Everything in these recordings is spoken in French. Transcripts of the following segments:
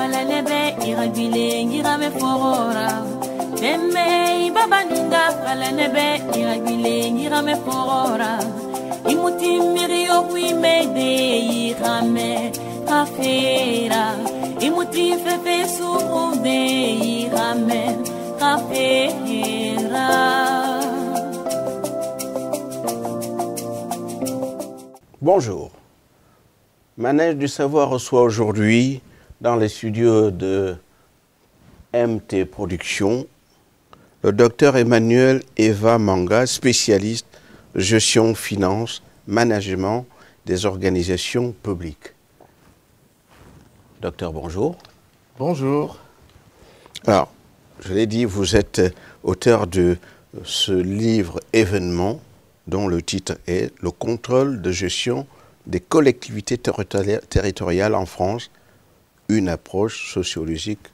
falalebe iragile ngirame forora. Deme babaninga falalebe iragile ngirame forora. Imuti mirio kuimede irame kafera. Imuti fefe surude irame kafera. Bonjour. Manège du savoir reçoit aujourd'hui dans les studios de MT Productions le docteur Emmanuel Eva Manga, spécialiste gestion, finance, management des organisations publiques. Docteur, bonjour. Bonjour. Alors, je l'ai dit, vous êtes auteur de ce livre événement dont le titre est « Le contrôle de gestion des collectivités territoriales en France, une approche sociologique »,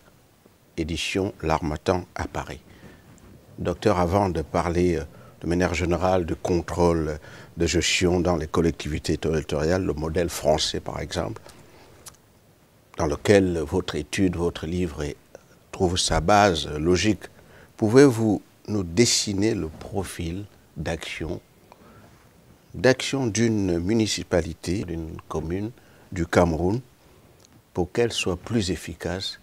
édition L'Harmattan à Paris. Docteur, avant de parler de manière générale du contrôle de gestion dans les collectivités territoriales, le modèle français par exemple, dans lequel votre étude, votre livre trouve sa base logique, pouvez-vous nous dessiner le profil d'action d'une municipalité, d'une commune du Cameroun pour qu'elle soit plus efficace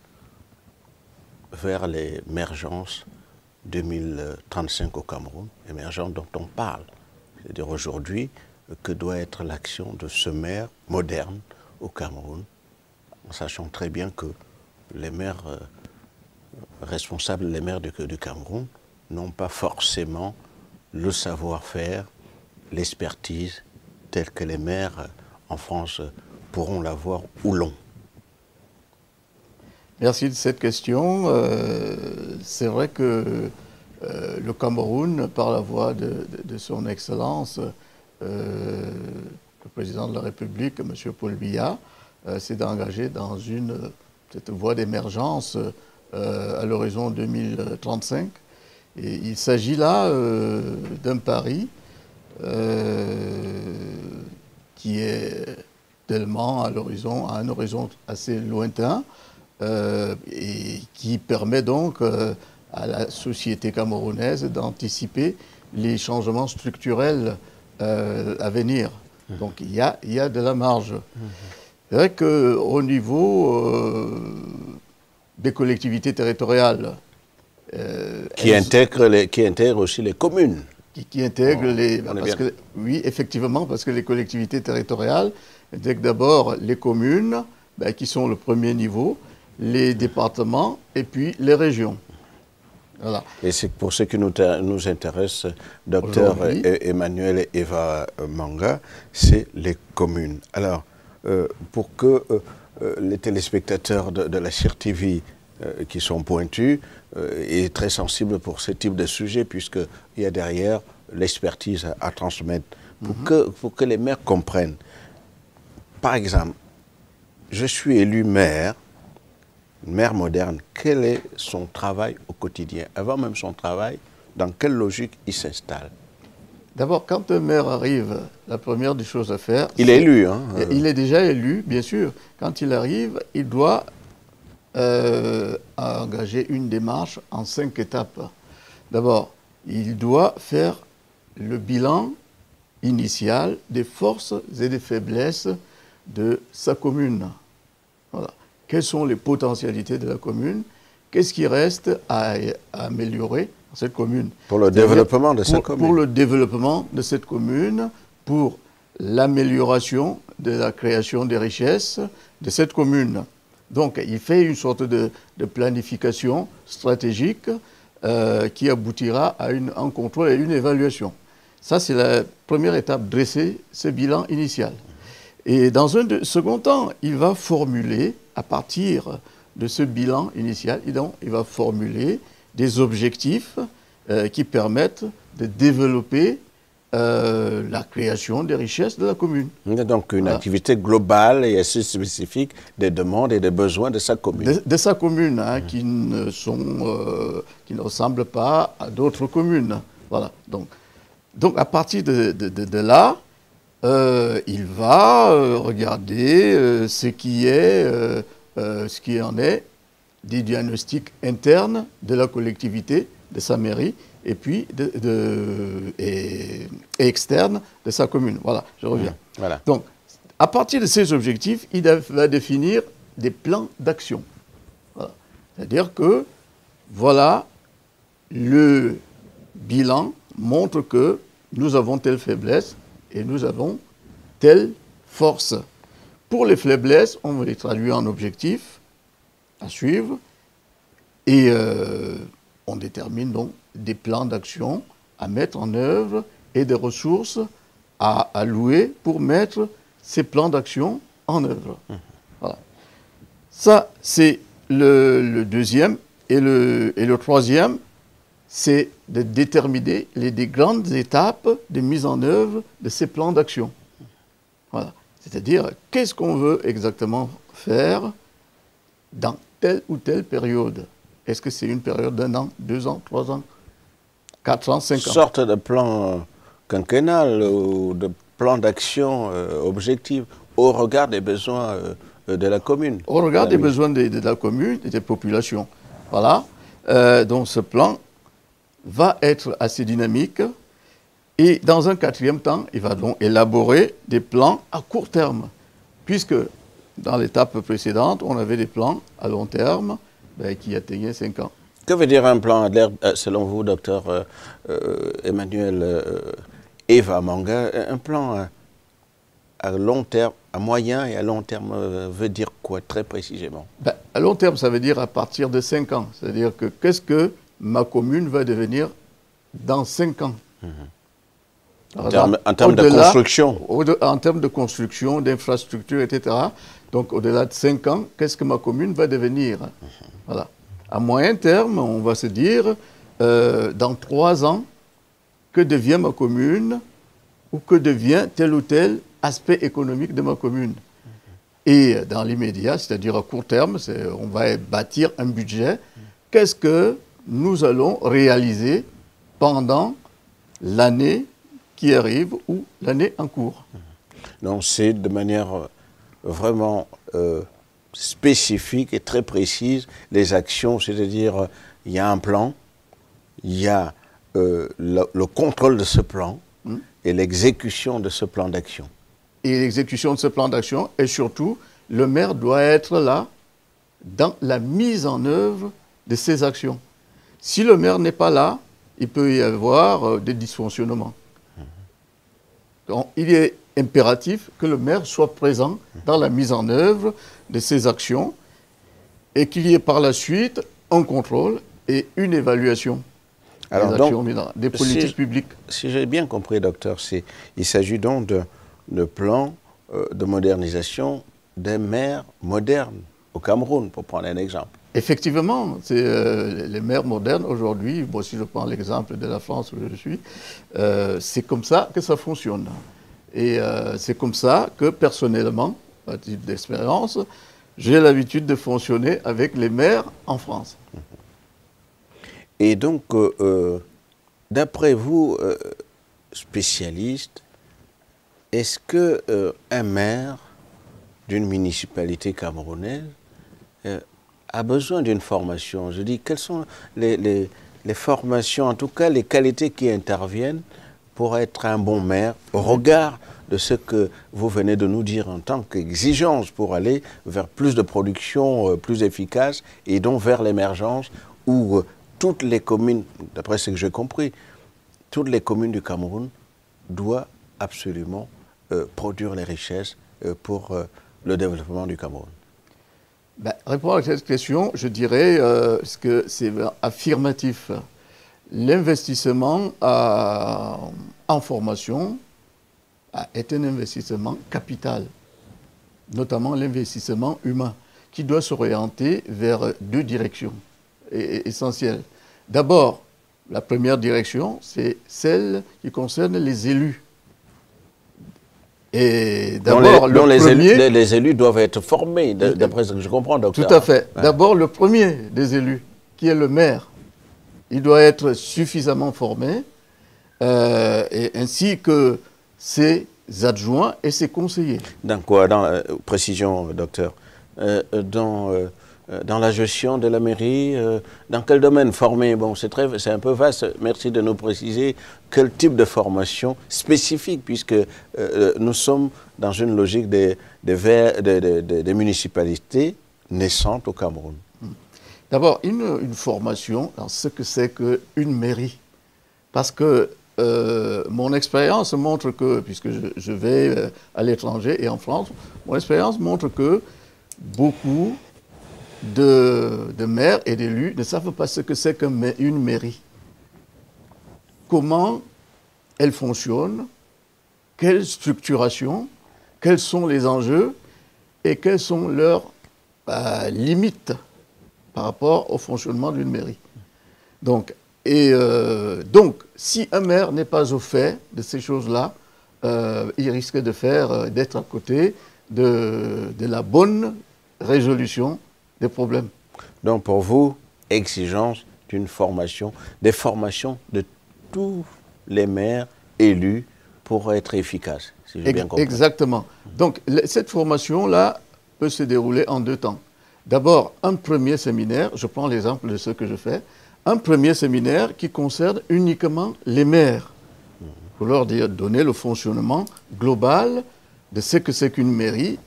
vers l'émergence 2035 au Cameroun, émergence dont on parle. C'est-à-dire aujourd'hui, que doit être l'action de ce maire moderne au Cameroun, en sachant très bien que les maires responsables, les maires du Cameroun, n'ont pas forcément le savoir-faire, l'expertise telle que les maires en France pourront l'avoir ou l'ont. Merci de cette question. C'est vrai que le Cameroun, par la voix de son Excellence, le président de la République, M. Paul Biya, s'est engagé dans cette voie d'émergence à l'horizon 2035. Et il s'agit là d'un pari qui est tellement à un horizon assez lointain et qui permet donc à la société camerounaise d'anticiper les changements structurels à venir. Donc il y a de la marge. C'est vrai qu'au niveau des collectivités territoriales, qui intègrent aussi les communes. Qui intègrent oui, effectivement, parce que les collectivités territoriales intègrent d'abord les communes, qui sont le premier niveau, les départements et puis les régions. Voilà. Et c'est pour ce qui nous intéresse, docteur Emmanuel Eva Manga, c'est les communes. Alors, pour que les téléspectateurs de la CIR TV qui sont pointus et très sensibles pour ce type de sujet, puisqu'il y a derrière l'expertise à transmettre, pour que les maires comprennent. Par exemple, je suis élu maire moderne, quel est son travail au quotidien? Avant même son travail, dans quelle logique il s'installe? D'abord, quand un maire arrive, la première des choses à faire... Il est élu, hein? Il est déjà élu, bien sûr. Quand il arrive, il doit engager une démarche en 5 étapes. D'abord, il doit faire le bilan initial des forces et des faiblesses de sa commune. Voilà. Quelles sont les potentialités de la commune? Qu'est-ce qui reste à améliorer dans cette commune? Pour le développement de cette commune. Pour le développement de cette commune, pour l'amélioration de la création des richesses de cette commune. Donc, il fait une sorte de planification stratégique qui aboutira à un contrôle et une évaluation. Ça, c'est la première étape, dresser ce bilan initial. Et dans un second temps, il va formuler, à partir de ce bilan initial, il va formuler des objectifs qui permettent de développer la création des richesses de la commune. Donc une activité globale et assez spécifique des demandes et des besoins de sa commune. De sa commune, hein, qui ne ressemblent pas à d'autres communes. Voilà. Donc à partir de là, il va regarder ce qui est ce qui en est des diagnostics internes de la collectivité, de sa mairie, et puis et externes de sa commune. Voilà, je reviens. Voilà. Donc, à partir de ces objectifs, il va définir des plans d'action. Voilà. C'est-à-dire que, voilà, le bilan montre que nous avons telle faiblesse et nous avons telle force. Pour les faiblesses, on va les traduire en objectifs à suivre et on détermine donc des plans d'action à mettre en œuvre et des ressources à allouer pour mettre ces plans d'action en œuvre. Voilà. Ça, c'est le deuxième. Et le troisième, c'est de déterminer des grandes étapes de mise en œuvre de ces plans d'action. Voilà. C'est-à-dire, qu'est-ce qu'on veut exactement faire dans telle ou telle période? Est-ce que c'est une période d'1 an, 2 ans, 3 ans, 4 ans, 5 ans? Une sorte de plan quinquennal ou de plan d'action objectif au regard des besoins de la commune. Au regard des besoins de la commune et des populations. Voilà. Donc ce plan va être assez dynamique. Et dans un quatrième temps, il va donc élaborer des plans à court terme. Puisque dans l'étape précédente, on avait des plans à long terme qui atteignaient 5 ans. Que veut dire un plan, selon vous, docteur Emmanuel Eva Manga? Un plan à long terme, à moyen et à long terme veut dire quoi très précisément? À long terme, ça veut dire à partir de 5 ans. C'est-à-dire que qu'est-ce que ma commune va devenir dans 5 ans? En termes de construction. En termes de construction, d'infrastructure, etc. Donc au-delà de 5 ans, qu'est-ce que ma commune va devenir? Voilà. À moyen terme, on va se dire, dans 3 ans, que devient ma commune ou que devient tel ou tel aspect économique de ma commune. Et dans l'immédiat, c'est-à-dire à court terme, on va bâtir un budget. Qu'est-ce que nous allons réaliser pendant l'année qui arrive ou l'année en cours? Donc c'est de manière vraiment spécifique et très précise les actions, c'est-à-dire il y a un plan, il y a le contrôle de ce plan et l'exécution de ce plan d'action. Et l'exécution de ce plan d'action, et surtout, le maire doit être là dans la mise en œuvre de ces actions. Si le maire n'est pas là, il peut y avoir des dysfonctionnements. Donc, il est impératif que le maire soit présent dans la mise en œuvre de ces actions et qu'il y ait par la suite un contrôle et une évaluation des politiques publiques. Si j'ai bien compris, docteur, il s'agit donc de plans de modernisation des maires modernes au Cameroun, pour prendre un exemple. Effectivement, les maires modernes aujourd'hui, moi si je prends l'exemple de la France où je suis, c'est comme ça que ça fonctionne. Et c'est comme ça que personnellement, à titre d'expérience, j'ai l'habitude de fonctionner avec les maires en France. Et donc, d'après vous, spécialiste, est-ce qu'un maire d'une municipalité camerounaise a besoin d'une formation? Je dis, quelles sont les formations, en tout cas les qualités qui interviennent pour être un bon maire au regard de ce que vous venez de nous dire en tant qu'exigence pour aller vers plus de production plus efficace et donc vers l'émergence où toutes les communes, d'après ce que j'ai compris, toutes les communes du Cameroun doivent absolument produire les richesses pour le développement du Cameroun? Répondre à cette question, je dirais que c'est affirmatif. L'investissement en formation est un investissement capital, notamment l'investissement humain, qui doit s'orienter vers 2 directions essentielles. D'abord, la première direction, c'est celle qui concerne les élus. Et d'abord, les élus doivent être formés, d'après ce que je comprends, docteur. Tout à fait. Ouais. D'abord, le premier des élus, qui est le maire, il doit être suffisamment formé, et ainsi que ses adjoints et ses conseillers. Dans quoi? Précision, docteur. dans la gestion de la mairie? Dans quel domaine former? Bon, c'est un peu vaste. Merci de nous préciser quel type de formation spécifique, puisque nous sommes dans une logique des municipalités naissantes au Cameroun. D'abord, une formation dans ce que c'est qu'une mairie. Parce que mon expérience montre que, puisque je vais à l'étranger et en France, mon expérience montre que beaucoup de maires et d'élus ne savent pas ce que c'est qu'une mairie. Comment elle fonctionne, quelle structuration, quels sont les enjeux et quelles sont leurs limites par rapport au fonctionnement d'une mairie. Donc, si un maire n'est pas au fait de ces choses-là, il risque d'être à côté de la bonne résolution des problèmes. Donc pour vous, exigence d'une formation, des formations de tous les maires élus pour être efficaces, si j'ai bien compris. Exactement. Donc cette formation-là peut se dérouler en 2 temps. D'abord, un premier séminaire, je prends l'exemple de ce que je fais, un premier séminaire qui concerne uniquement les maires, pour leur donner le fonctionnement global de ce que c'est qu'une mairie,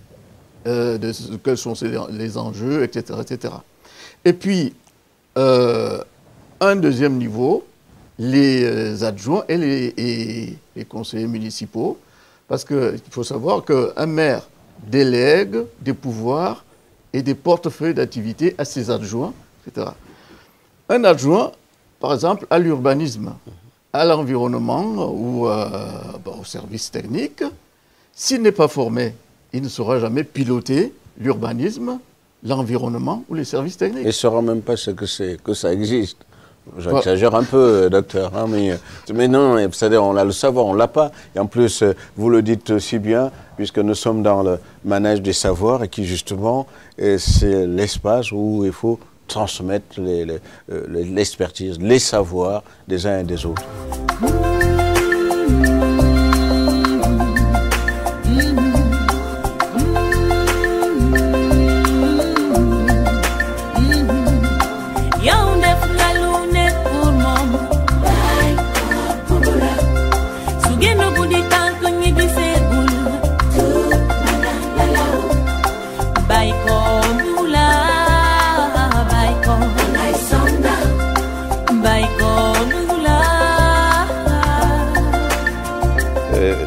quels sont les enjeux, etc., etc. Et puis, un deuxième niveau, les adjoints et les conseillers municipaux, parce qu'il faut savoir qu'un maire délègue des pouvoirs et des portefeuilles d'activité à ses adjoints, etc. Un adjoint, par exemple, à l'urbanisme, à l'environnement ou au service technique, s'il n'est pas formé, il ne saura jamais piloter l'urbanisme, l'environnement ou les services techniques. Il ne saura même pas ce que c'est, que ça existe. J'exagère un peu, docteur, hein, mais non, c'est-à-dire on a le savoir, on ne l'a pas. Et en plus, vous le dites si bien, puisque nous sommes dans le manège des savoirs et qui justement, c'est l'espace où il faut transmettre l'expertise, les savoirs des uns et des autres.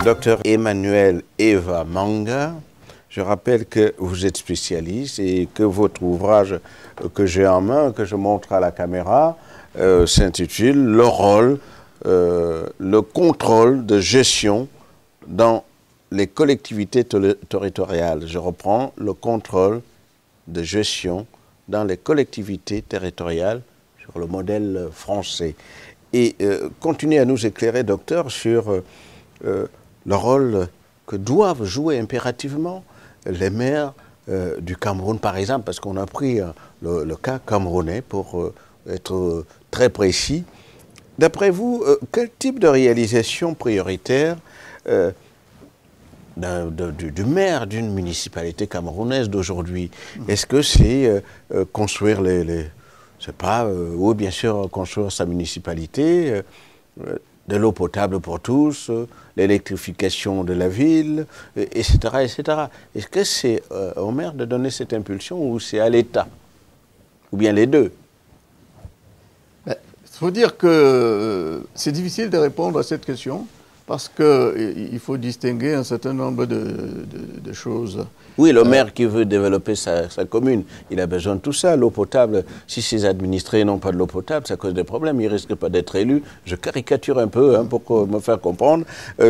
Docteur Emmanuel Eva Manga, je rappelle que vous êtes spécialiste et que votre ouvrage que j'ai en main, que je montre à la caméra, s'intitule « Le rôle, le contrôle de gestion dans les collectivités territoriales ». Je reprends, le contrôle de gestion dans les collectivités territoriales sur le modèle français. Et continuez à nous éclairer, docteur, sur le rôle que doivent jouer impérativement les maires du Cameroun, par exemple, parce qu'on a pris le cas camerounais pour être très précis. D'après vous, quel type de réalisation prioritaire du maire d'une municipalité camerounaise d'aujourd'hui? Est-ce que c'est construire je sais pas, ou bien sûr construire sa municipalité, de l'eau potable pour tous, l'électrification de la ville, etc., etc. Est-ce que c'est au maire de donner cette impulsion ou c'est à l'État? Ou bien les deux? Il faut dire que c'est difficile de répondre à cette question parce qu'il faut distinguer un certain nombre de choses. Oui, le maire qui veut développer sa commune, il a besoin de tout ça. L'eau potable, si ses administrés n'ont pas de l'eau potable, ça cause des problèmes. Il ne risque pas d'être élu. Je caricature un peu pour me faire comprendre.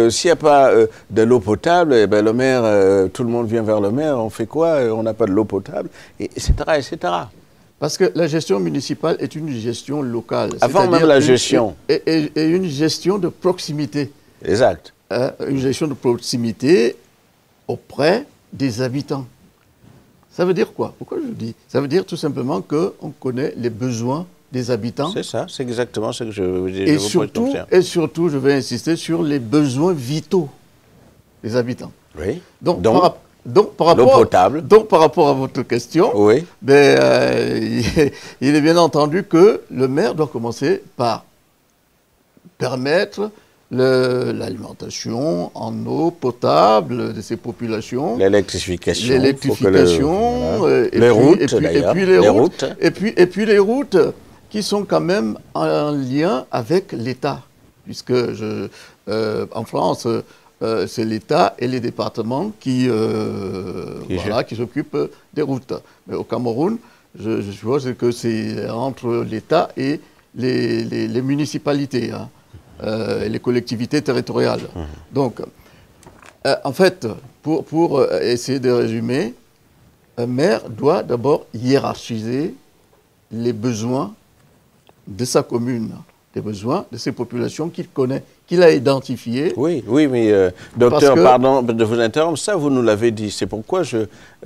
S'il n'y a pas de l'eau potable, eh ben, le maire, tout le monde vient vers le maire. On fait quoi? On n'a pas de l'eau potable, etc., etc. Parce que la gestion municipale est une gestion locale. Avant même la gestion. Et une gestion de proximité. Exact. Une gestion de proximité auprès des habitants. Ça veut dire quoi? Pourquoi je dis? Ça veut dire tout simplement qu'on connaît les besoins des habitants. C'est ça, c'est exactement ce que je veux dire. Et surtout, je vais insister sur les besoins vitaux des habitants. Oui. Donc Donc, par l'eau potable. Donc, par rapport à votre question, Oui. Il est bien entendu que le maire doit commencer par permettre l'alimentation en eau potable de ces populations. L'électrification. Et puis les routes qui sont quand même en lien avec l'État. Puisque en France, c'est l'État et les départements qui s'occupent des routes. Mais au Cameroun, je suppose que c'est entre l'État et les municipalités, hein, et les collectivités territoriales. Donc, en fait, pour essayer de résumer, un maire doit d'abord hiérarchiser les besoins de sa commune, les besoins de ces populations qu'il connaît, qu'il a identifiées. Oui, mais docteur, pardon de vous interrompre, ça vous nous l'avez dit. C'est pourquoi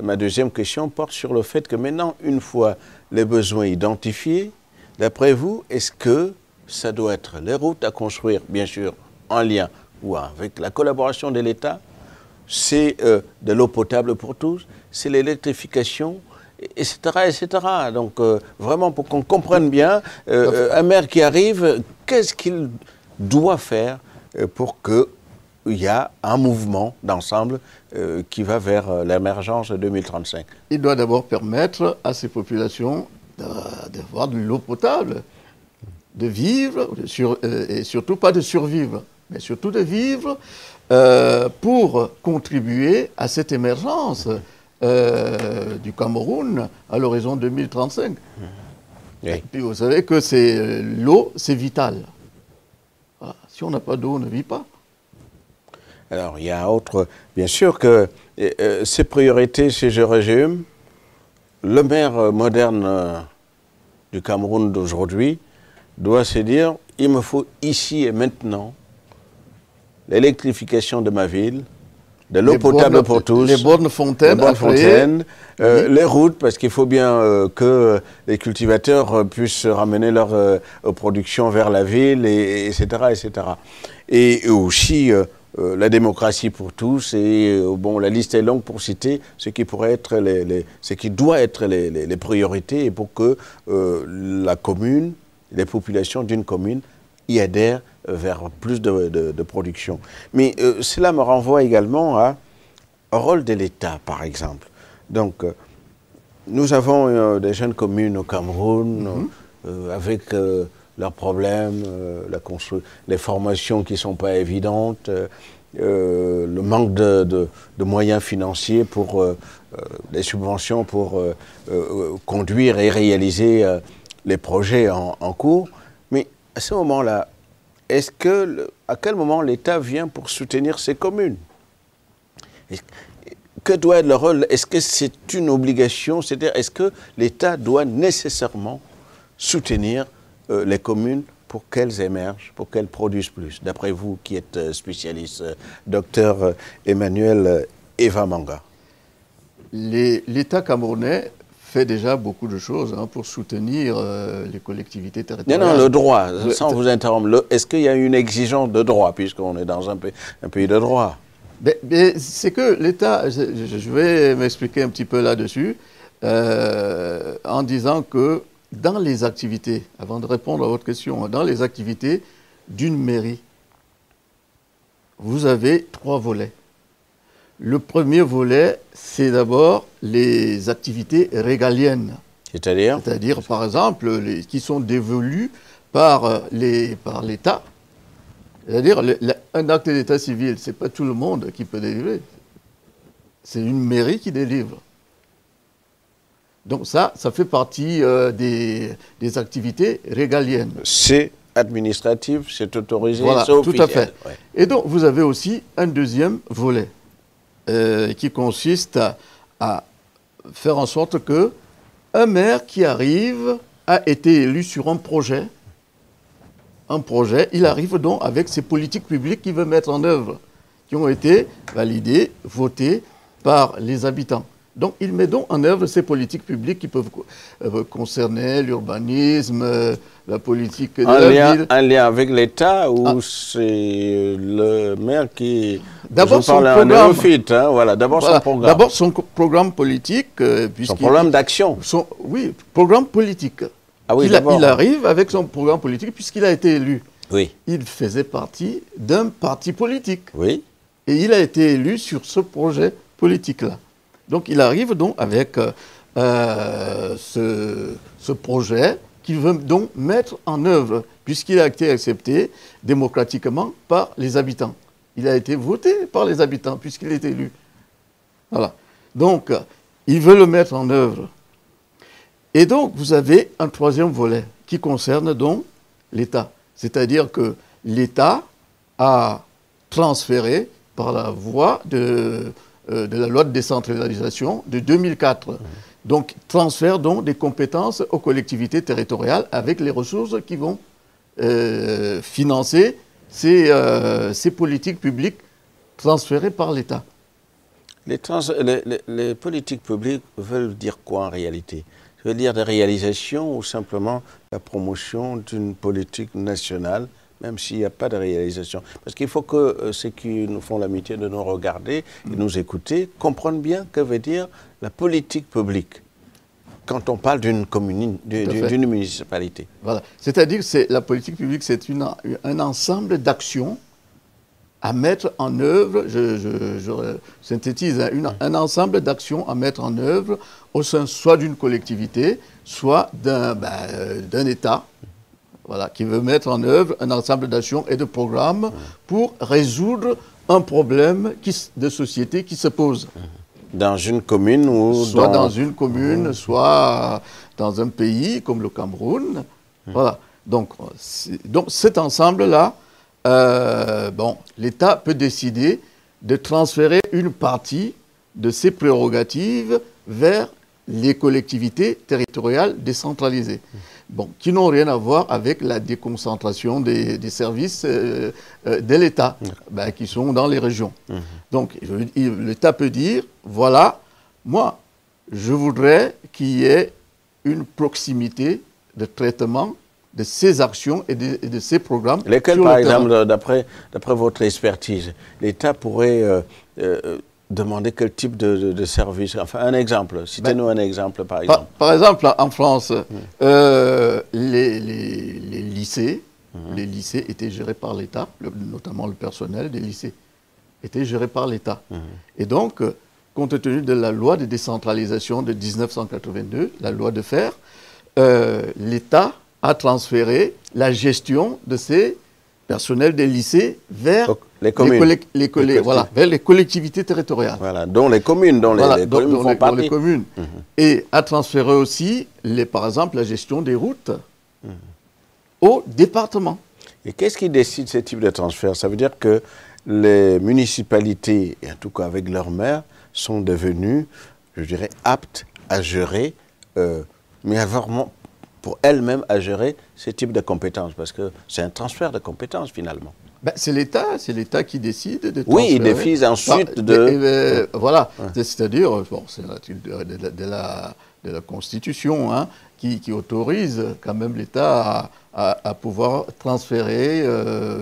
ma deuxième question porte sur le fait que maintenant, une fois les besoins identifiés, d'après vous, est-ce que ça doit être les routes à construire, bien sûr, en lien ou avec la collaboration de l'État, c'est de l'eau potable pour tous, c'est l'électrification, etc., etc. Donc, vraiment, pour qu'on comprenne bien, un maire qui arrive, qu'est-ce qu'il doit faire pour qu'il y ait un mouvement d'ensemble qui va vers l'émergence de 2035? Il doit d'abord permettre à ces populations d'avoir de l'eau potable, de vivre, et surtout pas de survivre, mais surtout de vivre pour contribuer à cette émergence du Cameroun à l'horizon 2035. Oui. Et puis vous savez que l'eau, c'est vital. Voilà. Si on n'a pas d'eau, on ne vit pas. Alors, il y a bien sûr que ces priorités, si je résume, le maire moderne du Cameroun d'aujourd'hui doit se dire, il me faut ici et maintenant l'électrification de ma ville, de l'eau potable pour tous, les bornes fontaines, les routes, parce qu'il faut bien que les cultivateurs puissent ramener leur production vers la ville, etc., etc. Et aussi la démocratie pour tous, et bon, la liste est longue pour citer ce qui pourrait être ce qui doit être les priorités, et pour que la commune, les populations d'une commune y adhèrent vers plus de production. Mais cela me renvoie également au rôle de l'État, par exemple. Donc, nous avons des jeunes communes au Cameroun avec leurs problèmes, les formations qui ne sont pas évidentes, le manque de moyens financiers pour les subventions pour conduire et réaliser les projets en cours. Mais à ce moment-là, à quel moment l'État vient pour soutenir ces communes? Que doit être le rôle? Est-ce que c'est une obligation? C'est-à-dire, est-ce que l'État doit nécessairement soutenir les communes pour qu'elles émergent, pour qu'elles produisent plus? D'après vous, qui êtes spécialiste, docteur Emmanuel Evamanga. L'État camerounais fait déjà beaucoup de choses pour soutenir les collectivités territoriales. Non, le droit, sans vous interrompre, est-ce qu'il y a une exigence de droit, puisqu'on est dans un pays de droit? C'est que l'État, je vais m'expliquer un petit peu là-dessus, en disant que dans les activités, avant de répondre à votre question, dans les activités d'une mairie, vous avez 3 volets. Le premier volet, c'est d'abord les activités régaliennes. C'est-à-dire? C'est-à-dire, par exemple, qui sont dévolues par l'État. C'est-à-dire, un acte d'état civil, ce n'est pas tout le monde qui peut délivrer. C'est une mairie qui délivre. Donc ça fait partie des activités régaliennes. C'est administratif, c'est autorisé, voilà, c'est officiel. Tout à fait. Ouais. Et donc, vous avez aussi un deuxième volet qui consiste à faire en sorte que un maire qui arrive a été élu sur un projet, il arrive donc avec ses politiques publiques qu'il veut mettre en œuvre, qui ont été validées, votées par les habitants. Donc, il met donc en œuvre ces politiques publiques qui peuvent concerner l'urbanisme, la politique de la ville. Un lien avec l'État ou c'est le maire qui... D'abord son programme. Hein, voilà, d'abord voilà, son programme. D'abord son programme politique. Son programme d'action. Oui, programme politique. Ah oui, il arrive avec son programme politique puisqu'il a été élu. Oui. Il faisait partie d'un parti politique. Oui. Et il a été élu sur ce projet politique-là. Donc il arrive donc avec ce projet qu'il veut donc mettre en œuvre, puisqu'il a été accepté démocratiquement par les habitants. Il a été voté par les habitants, puisqu'il est élu. Voilà. Donc, il veut le mettre en œuvre. Et donc, vous avez un troisième volet qui concerne donc l'État. C'est-à-dire que l'État a transféré par la voie de la loi de décentralisation de 2004. Donc, transfert donc des compétences aux collectivités territoriales avec les ressources qui vont financer ces politiques publiques transférées par l'État. Les politiques publiques veulent dire quoi en réalité? Ça veut dire des réalisations ou simplement la promotion d'une politique nationale, même s'il n'y a pas de réalisation. Parce qu'il faut que ceux qui nous font l'amitié de nous regarder et nous écouter comprennent bien que veut dire la politique publique quand on parle d'une commune, d'une municipalité. Voilà. C'est-à-dire que la politique publique, c'est un ensemble d'actions à mettre en œuvre, je synthétise, un ensemble d'actions à mettre en œuvre au sein soit d'une collectivité, soit d'un État, voilà, qui veut mettre en œuvre un ensemble d'actions et de programmes pour résoudre un problème de société qui se pose. Dans une commune ou soit dans une commune, soit dans un pays comme le Cameroun. Voilà. Donc cet ensemble-là, l'État peut décider de transférer une partie de ses prérogatives vers les collectivités territoriales décentralisées, qui n'ont rien à voir avec la déconcentration des services de l'État, qui sont dans les régions. Donc l'État peut dire, voilà, moi, je voudrais qu'il y ait une proximité de traitement de ces actions et de ces programmes. Lesquels, par exemple, d'après votre expertise, l'État pourrait demander quel type de service? Enfin, un exemple. Citez-nous un exemple, par exemple. Par exemple, en France, les lycées, les lycées étaient gérés par l'État, notamment le personnel des lycées était géré par l'État. Et donc, compte tenu de la loi de décentralisation de 1982, la loi de fer, l'État a transféré la gestion de ces personnels des lycées vers les communes. Vers les collectivités territoriales. Voilà, dont les communes, dont les communes font partie. Les communes. Et a transféré aussi, par exemple, la gestion des routes au département. Et qu'est-ce qui décide ce type de transfert? Ça veut dire que les municipalités, et en tout cas avec leur maire, sont devenues, je dirais, aptes à gérer, mais vraiment pour elles-mêmes à gérer ce type de compétences, parce que c'est un transfert de compétences finalement. C'est l'État qui décide de transférer. Oui, il décide ensuite voilà, c'est-à-dire, c'est de la Constitution qui autorise quand même l'État à pouvoir transférer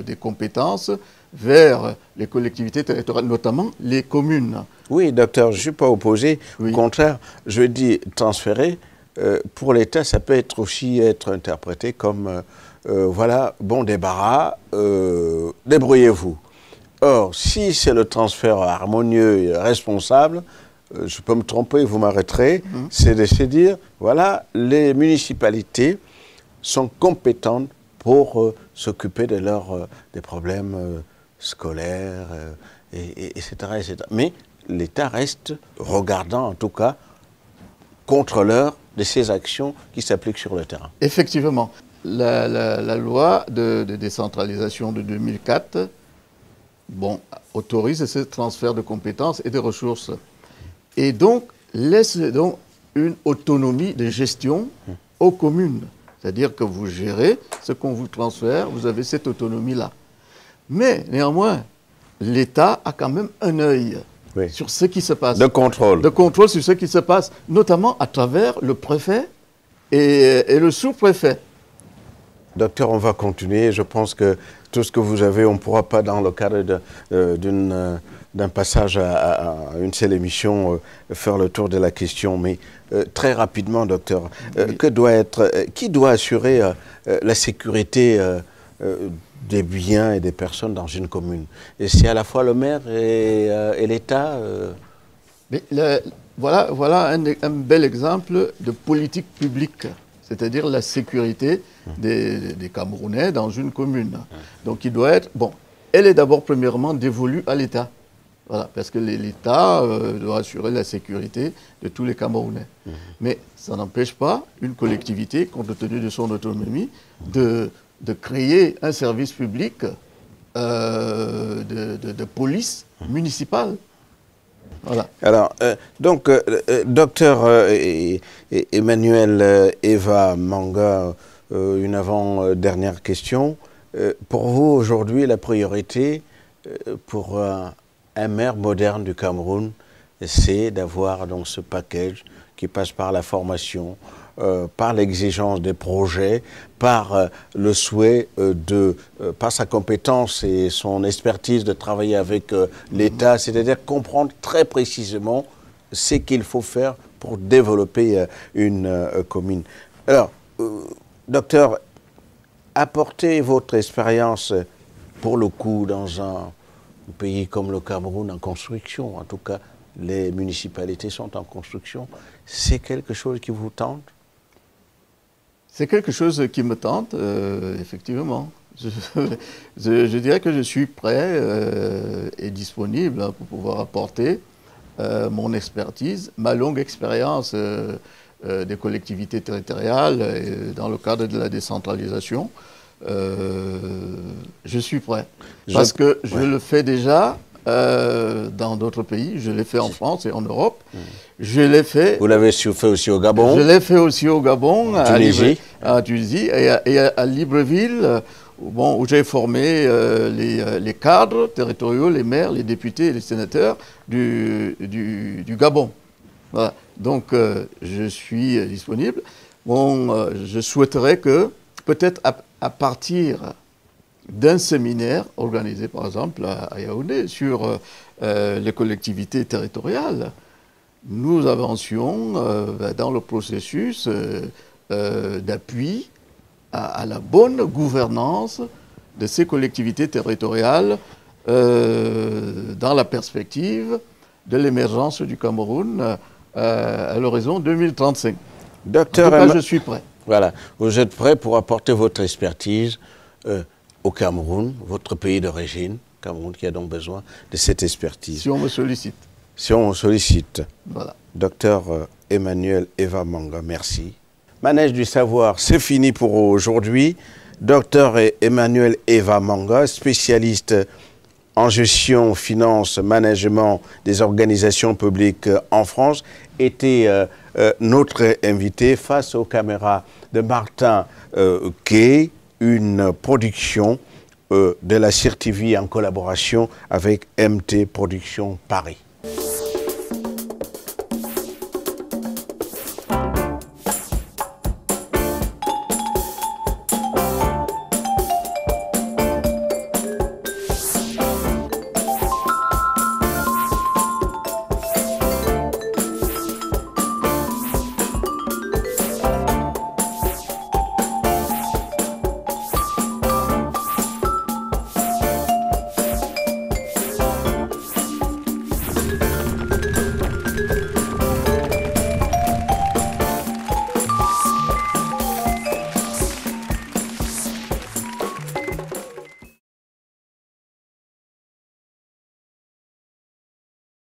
des compétences vers les collectivités territoriales, notamment les communes. Oui, docteur, je ne suis pas opposé. Oui. Au contraire, je dis transférer. Pour l'État, ça peut aussi être interprété comme, voilà, bon débarras, débrouillez-vous. Or, si c'est le transfert harmonieux et responsable, je peux me tromper, vous m'arrêterez, c'est de se dire, voilà, les municipalités sont compétentes pour s'occuper de des problèmes scolaires, etc., etc. Mais l'État reste regardant, en tout cas, contrôleur de ces actions qui s'appliquent sur le terrain. Effectivement. La loi de décentralisation de 2004 autorise ce transfert de compétences et de ressources. Et donc, laisse donc une autonomie de gestion aux communes. C'est-à-dire que vous gérez ce qu'on vous transfère, vous avez cette autonomie-là. Mais néanmoins, l'État a quand même un œil Oui. sur ce qui se passe. De contrôle. De contrôle sur ce qui se passe, notamment à travers le préfet et le sous-préfet. Docteur, on va continuer. Je pense que tout ce que vous avez, on ne pourra pas, dans le cadre d'un passage à une seule émission, faire le tour de la question. Mais très rapidement, docteur, Oui. qui doit assurer la sécurité des biens et des personnes dans une commune? Et c'est à la fois le maire et l'État Mais voilà un bel exemple de politique publique, c'est-à-dire la sécurité des Camerounais dans une commune. Donc il doit être... Bon, elle est d'abord premièrement dévolue à l'État. Voilà, parce que l'État doit assurer la sécurité de tous les Camerounais. Mais ça n'empêche pas une collectivité, compte tenu de son autonomie, de créer un service public de police municipale. Voilà. Alors, donc, docteur Emmanuel Eva Manga, une avant-dernière question. Pour vous, aujourd'hui, la priorité pour un maire moderne du Cameroun, c'est d'avoir donc ce package qui passe par la formation, par l'exigence des projets, par le souhait par sa compétence et son expertise de travailler avec l'État, c'est-à-dire comprendre très précisément ce qu'il faut faire pour développer une commune. Alors, docteur, apportez votre expérience, pour le coup, dans un pays comme le Cameroun en construction, en tout cas, les municipalités sont en construction. C'est quelque chose qui vous tente? C'est quelque chose qui me tente, effectivement. Je dirais que je suis prêt et disponible pour pouvoir apporter mon expertise, ma longue expérience des collectivités territoriales dans le cadre de la décentralisation. Je suis prêt. Parce que je le fais déjà dans d'autres pays. Je l'ai fait en France et en Europe. Je l'ai fait... Vous l'avez fait aussi au Gabon? Je l'ai fait aussi au Gabon, à Tunisie et à Libreville, où j'ai formé les cadres territoriaux, les maires, les députés et les sénateurs du Gabon. Voilà. Donc, je suis disponible. Bon, je souhaiterais que, peut-être à partir d'un séminaire organisé, par exemple, à Yaoundé, sur les collectivités territoriales, nous avancions dans le processus d'appui à la bonne gouvernance de ces collectivités territoriales dans la perspective de l'émergence du Cameroun à l'horizon 2035. Docteur, en tout cas, je suis prêt. Voilà, vous êtes prêt pour apporter votre expertise au Cameroun, votre pays d'origine, Cameroun, qui a donc besoin de cette expertise. Si on me sollicite. Si on me sollicite. Voilà. Docteur Emmanuel Eva Manga, merci. Manège du savoir, c'est fini pour aujourd'hui. Docteur Emmanuel Eva Manga, spécialiste en gestion, finance, management des organisations publiques en France, était notre invité face aux caméras de Martin Kay, une production de la CIR TV en collaboration avec MT Productions Paris.